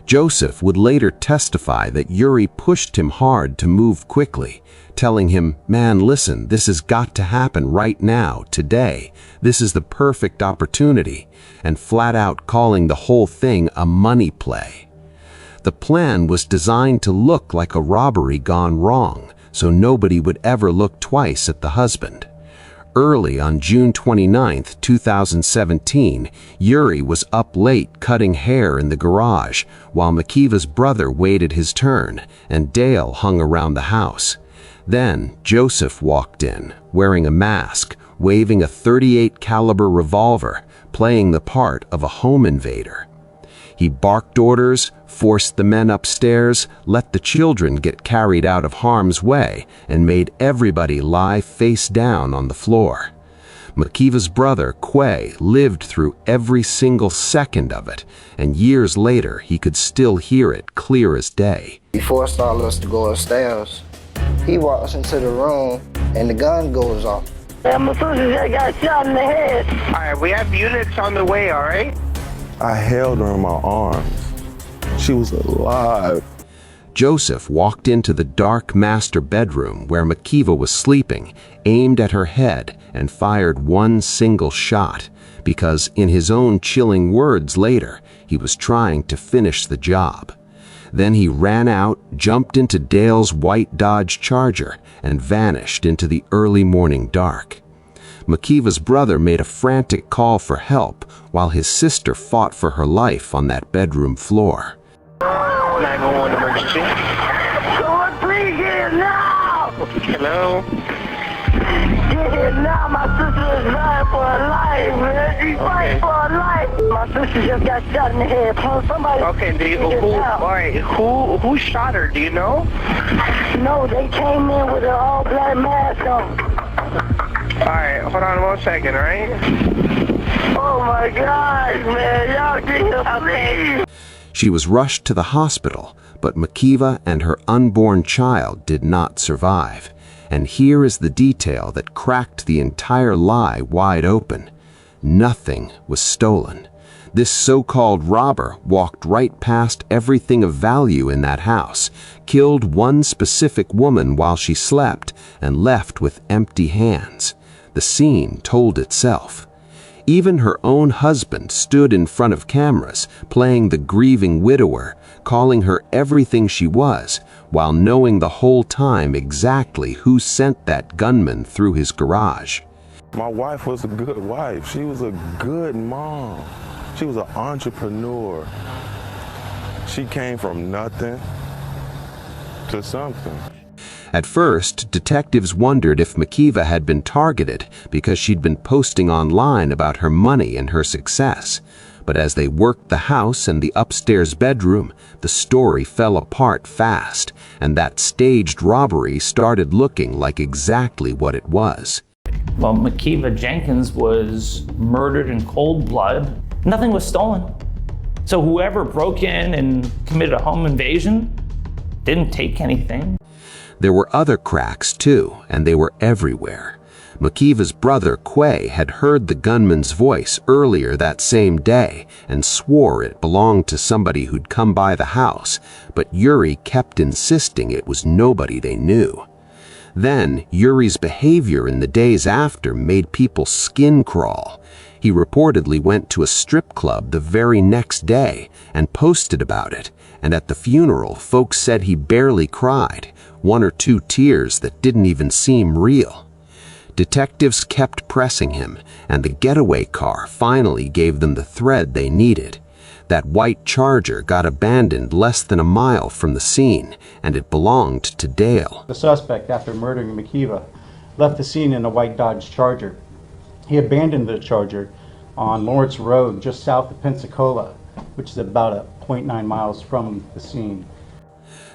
Joseph would later testify that Yuri pushed him hard to move quickly, telling him, "Man, listen, this has got to happen right now, today. This is the perfect opportunity," and flat out calling the whole thing a money play. The plan was designed to look like a robbery gone wrong, so nobody would ever look twice at the husband. Early on June 29, 2017, Yuri was up late cutting hair in the garage while Makiva's brother waited his turn and Dale hung around the house. Then Joseph walked in, wearing a mask, waving a .38 caliber revolver, playing the part of a home invader. He barked orders, forced the men upstairs, let the children get carried out of harm's way, and made everybody lie face down on the floor. Makiva's brother, Quay, lived through every single second of it, and years later he could still hear it clear as day. He forced all of us to go upstairs. He walks into the room, and the gun goes off. My sister just got shot in the head. All right, we have units on the way, all right? I held her in my arms. She was alive. Joseph walked into the dark master bedroom where Makiva was sleeping, aimed at her head, and fired one single shot, because in his own chilling words later, he was trying to finish the job. Then he ran out, jumped into Dale's white Dodge Charger, and vanished into the early morning dark. Makiva's brother made a frantic call for help while his sister fought for her life on that bedroom floor. 911 emergency. Someone please get here now! Hello? Get here now, my sister is dying for her life, man. She's fighting for her life. My sister just got shot in the head. Somebody who shot her, do you know? No, they came in with an all-black mask on. Alright, hold on 1 second, alright? Oh my God, man, y'all get here, please. She was rushed to the hospital, but Makiva and her unborn child did not survive. And here is the detail that cracked the entire lie wide open. Nothing was stolen. This so-called robber walked right past everything of value in that house, killed one specific woman while she slept, and left with empty hands. The scene told itself. Even her own husband stood in front of cameras, playing the grieving widower, calling her everything she was, while knowing the whole time exactly who sent that gunman through his garage. My wife was a good wife. She was a good mom. She was an entrepreneur. She came from nothing to something. At first, detectives wondered if Makiva had been targeted because she'd been posting online about her money and her success. But as they worked the house and the upstairs bedroom, the story fell apart fast, and that staged robbery started looking like exactly what it was. Well, Makiva Jenkins was murdered in cold blood. Nothing was stolen. So whoever broke in and committed a home invasion didn't take anything. There were other cracks too, and they were everywhere. Makiva's brother Quay had heard the gunman's voice earlier that same day and swore it belonged to somebody who'd come by the house, but Yuri kept insisting it was nobody they knew. Then Yuri's behavior in the days after made people's skin crawl. He reportedly went to a strip club the very next day and posted about it, and at the funeral folks said he barely cried, 1 or 2 tears that didn't even seem real. Detectives kept pressing him, and the getaway car finally gave them the thread they needed. That white Charger got abandoned less than a mile from the scene, and it belonged to Dale. The suspect, after murdering Makiva, left the scene in a white Dodge Charger. He abandoned the Charger on Lawrence Road just south of Pensacola, which is about 0.9 miles from the scene.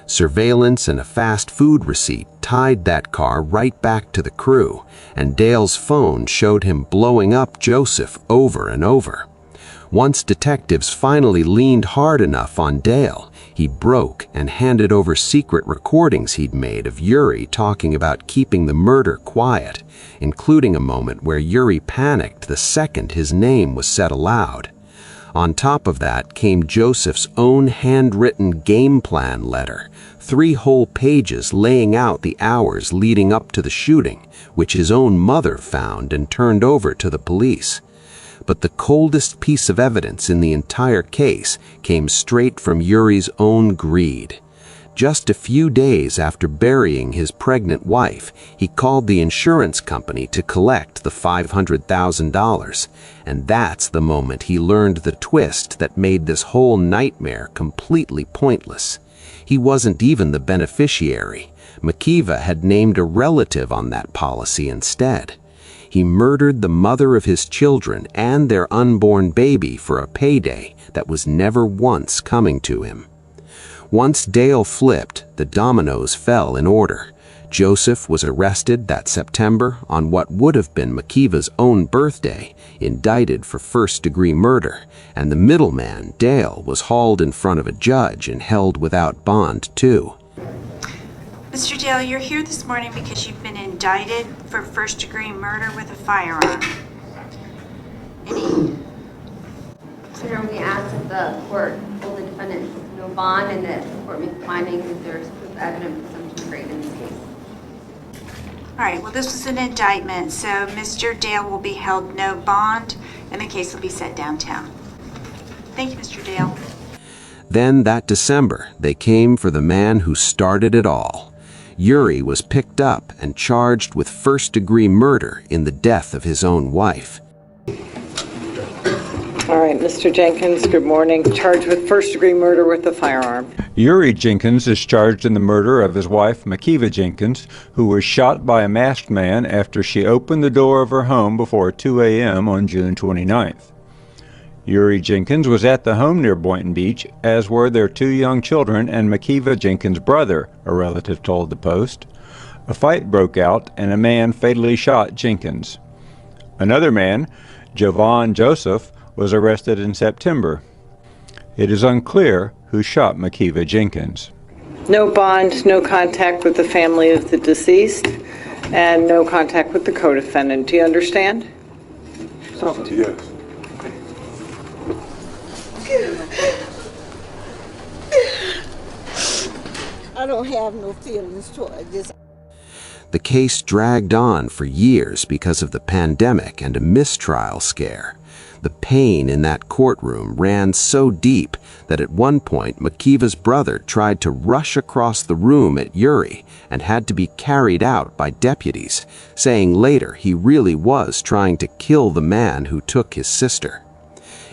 Surveillance and a fast food receipt tied that car right back to the crew, and Dale's phone showed him blowing up Joseph over and over. Once detectives finally leaned hard enough on Dale, he broke and handed over secret recordings he'd made of Yuri talking about keeping the murder quiet, including a moment where Yuri panicked the second his name was said aloud. On top of that came Joseph's own handwritten game plan letter, 3 whole pages laying out the hours leading up to the shooting, which his own mother found and turned over to the police. But the coldest piece of evidence in the entire case came straight from Yuri's own greed. Just a few days after burying his pregnant wife, he called the insurance company to collect the $500,000, and that's the moment he learned the twist that made this whole nightmare completely pointless. He wasn't even the beneficiary. Makiva had named a relative on that policy instead. He murdered the mother of his children and their unborn baby for a payday that was never once coming to him. Once Dale flipped, the dominoes fell in order. Joseph was arrested that September on what would have been Makiva's own birthday, indicted for first-degree murder, and the middleman, Dale, was hauled in front of a judge and held without bond, too. Mr. Dale, you're here this morning because you've been indicted for first-degree murder with a firearm. Sir, we asked that the court hold the defendant to no bond and that the court make findings if there is proof evident presumption great in this case. All right, well, this was an indictment, so Mr. Dale will be held no bond and the case will be set downtown. Thank you, Mr. Dale. Then that December, they came for the man who started it all. Yuri was picked up and charged with first-degree murder in the death of his own wife. All right, Mr. Jenkins, good morning. Charged with first-degree murder with a firearm. Yuri Jenkins is charged in the murder of his wife, Makiva Jenkins, who was shot by a masked man after she opened the door of her home before 2 a.m. on June 29th. Yuri Jenkins was at the home near Boynton Beach, as were their 2 young children and Makiva Jenkins' brother, a relative told the Post. A fight broke out and a man fatally shot Jenkins. Another man, Jovan Joseph, was arrested in September. It is unclear who shot Makiva Jenkins. No bond, no contact with the family of the deceased, and no contact with the co-defendant. Do you understand? Yes. I don't have no feelings toward this. The case dragged on for years because of the pandemic and a mistrial scare. The pain in that courtroom ran so deep that at one point Makiva's brother tried to rush across the room at Yuri and had to be carried out by deputies, saying later he really was trying to kill the man who took his sister.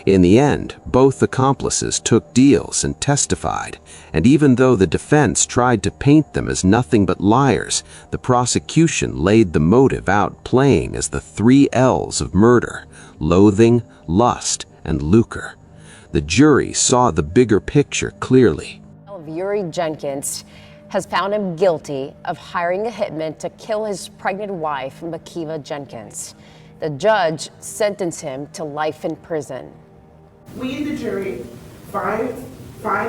In the end, both accomplices took deals and testified, and even though the defense tried to paint them as nothing but liars, the prosecution laid the motive out plain as the 3 L's of murder: loathing, lust, and lucre. The jury saw the bigger picture clearly. Yuri Jenkins has found him guilty of hiring a hitman to kill his pregnant wife, Makiva Jenkins. The judge sentenced him to life in prison. We in the jury find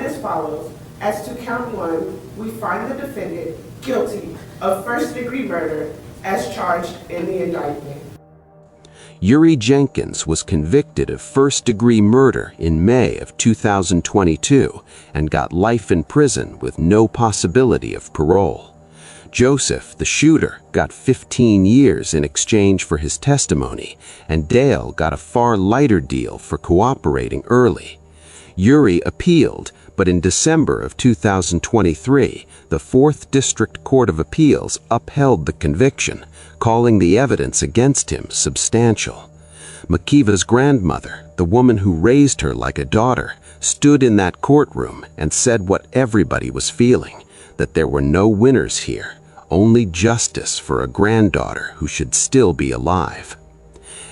as follows. As to count 1, we find the defendant guilty of first-degree murder as charged in the indictment. Yuri Jenkins was convicted of first-degree murder in May of 2022 and got life in prison with no possibility of parole. Joseph, the shooter, got 15 years in exchange for his testimony, and Dale got a far lighter deal for cooperating early. Yuri appealed, but in December of 2023, the 4th District Court of Appeals upheld the conviction, calling the evidence against him substantial. Makiva's grandmother, the woman who raised her like a daughter, stood in that courtroom and said what everybody was feeling, that there were no winners here, only justice for a granddaughter who should still be alive.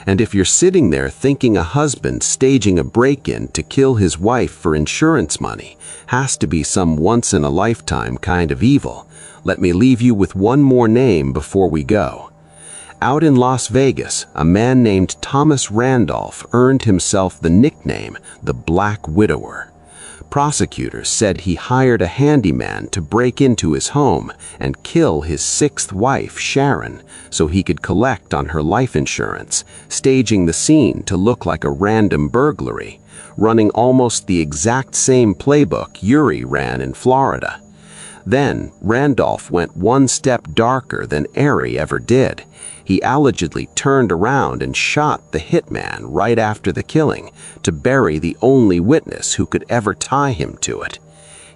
And if you're sitting there thinking a husband staging a break-in to kill his wife for insurance money has to be some once-in-a-lifetime kind of evil, let me leave you with one more name before we go. Out in Las Vegas, a man named Thomas Randolph earned himself the nickname the Black Widower. prosecutors said he hired a handyman to break into his home and kill his sixth wife, Sharon, so he could collect on her life insurance, staging the scene to look like a random burglary, running almost the exact same playbook Yuri ran in Florida. Then, Randolph went one step darker than Ari ever did. He allegedly turned around and shot the hitman right after the killing to bury the only witness who could ever tie him to it.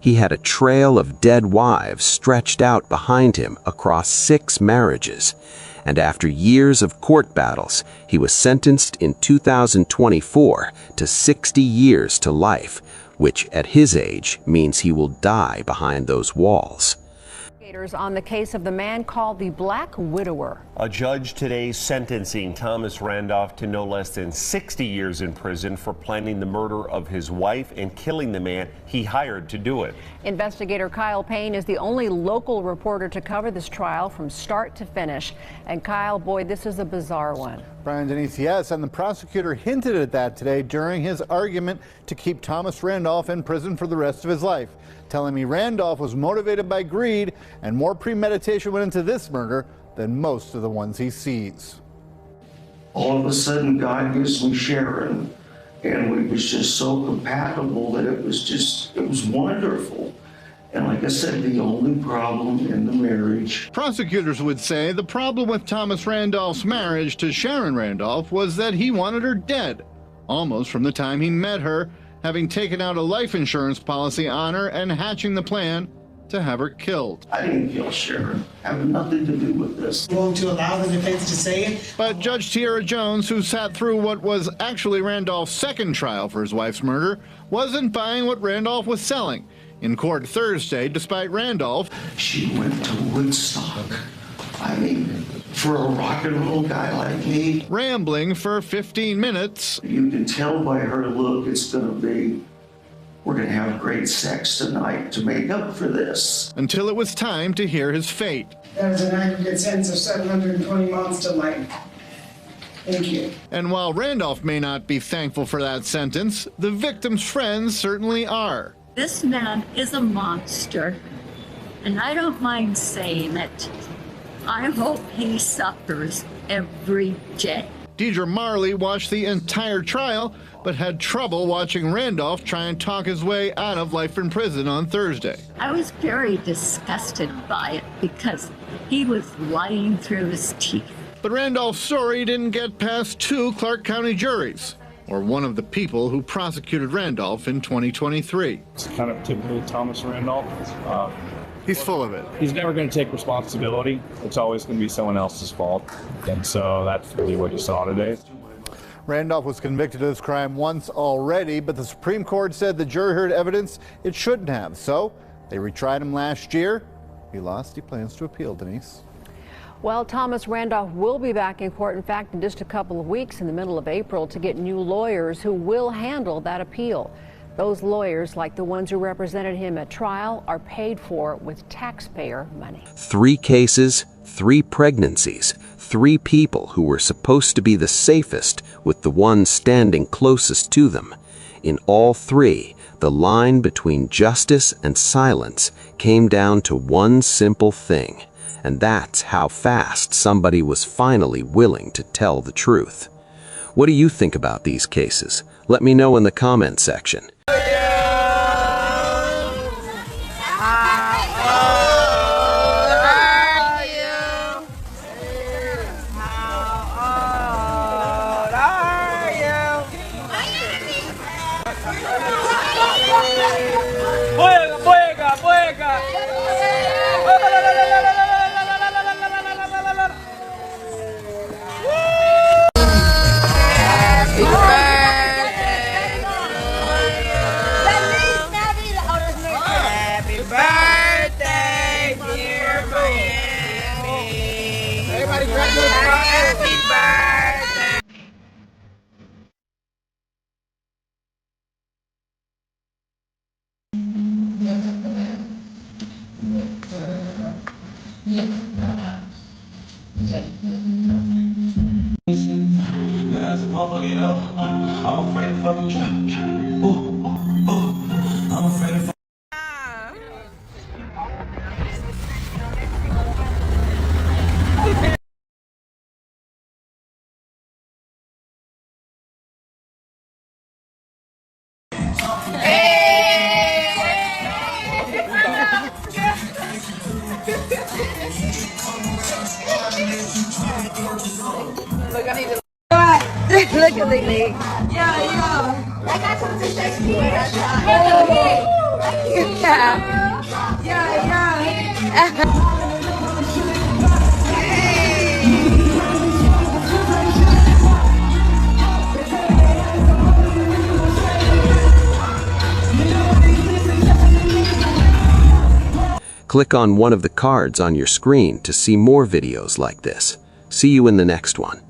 He had a trail of dead wives stretched out behind him across 6 marriages. And after years of court battles, he was sentenced in 2024 to 60 years to life, which at his age means he will die behind those walls. On the case of the man called the Black Widower. A judge today sentencing Thomas Randolph to no less than 60 years in prison for planning the murder of his wife and killing the man he hired to do it. Investigator Kyle Payne is the only local reporter to cover this trial from start to finish. And Kyle, boy, this is a bizarre one. Brian, Denise, yes, and the prosecutor hinted at that today during his argument to keep Thomas Randolph in prison for the rest of his life, telling me Randolph was motivated by greed and more premeditation went into this murder than most of the ones he sees. All of a sudden, God gives me Sharon, and we was just so compatible that it was wonderful. And like I said, the only problem in the marriage. Prosecutors would say the problem with Thomas Randolph's marriage to Sharon Randolph was that he wanted her dead, almost from the time he met her, having taken out a life insurance policy on her and hatching the plan to have her killed. I didn't kill Sharon. Had nothing to do with this. Going to allow the defense to say it? But Judge Tierra Jones, who sat through what was actually Randolph's second trial for his wife's murder, wasn't buying what Randolph was selling. In court Thursday, despite Randolph, she went to Woodstock. I mean, for a rock and roll guy like me. Rambling for 15 minutes. You can tell by her look it's going to be, we're going to have great sex tonight to make up for this. Until it was time to hear his fate. That is an aggregate sentence of 720 months to life. Thank you. And while Randolph may not be thankful for that sentence, the victim's friends certainly are. This man is a monster, and I don't mind saying it. I hope he suffers every day. Deidre Marley watched the entire trial, but had trouble watching Randolph try and talk his way out of life in prison on Thursday. I was very disgusted by it because he was lying through his teeth. But Randolph's story didn't get past 2 Clark County juries, or one of the people who prosecuted Randolph in 2023. It's kind of typical Thomas Randolph. He's full of it. He's never going to take responsibility. It's always going to be someone else's fault. And so that's really what you saw today. Randolph was convicted of this crime once already, but the Supreme Court said the jury heard evidence it shouldn't have. So they retried him last year. He lost. He plans to appeal, Denise. Well, Thomas Randolph will be back in court, in fact, in just a couple of weeks in the middle of April to get new lawyers who will handle that appeal. Those lawyers, like the ones who represented him at trial, are paid for with taxpayer money. 3 cases, 3 pregnancies, 3 people who were supposed to be the safest with the one standing closest to them. In all 3, the line between justice and silence came down to one simple thing. And that's how fast somebody was finally willing to tell the truth. What do you think about these cases? Let me know in the comment section. I'm afraid of fucking Look, I need to. Look at Lily. Yeah. I got something to say to you. Yeah. Click on one of the cards on your screen to see more videos like this. See you in the next one.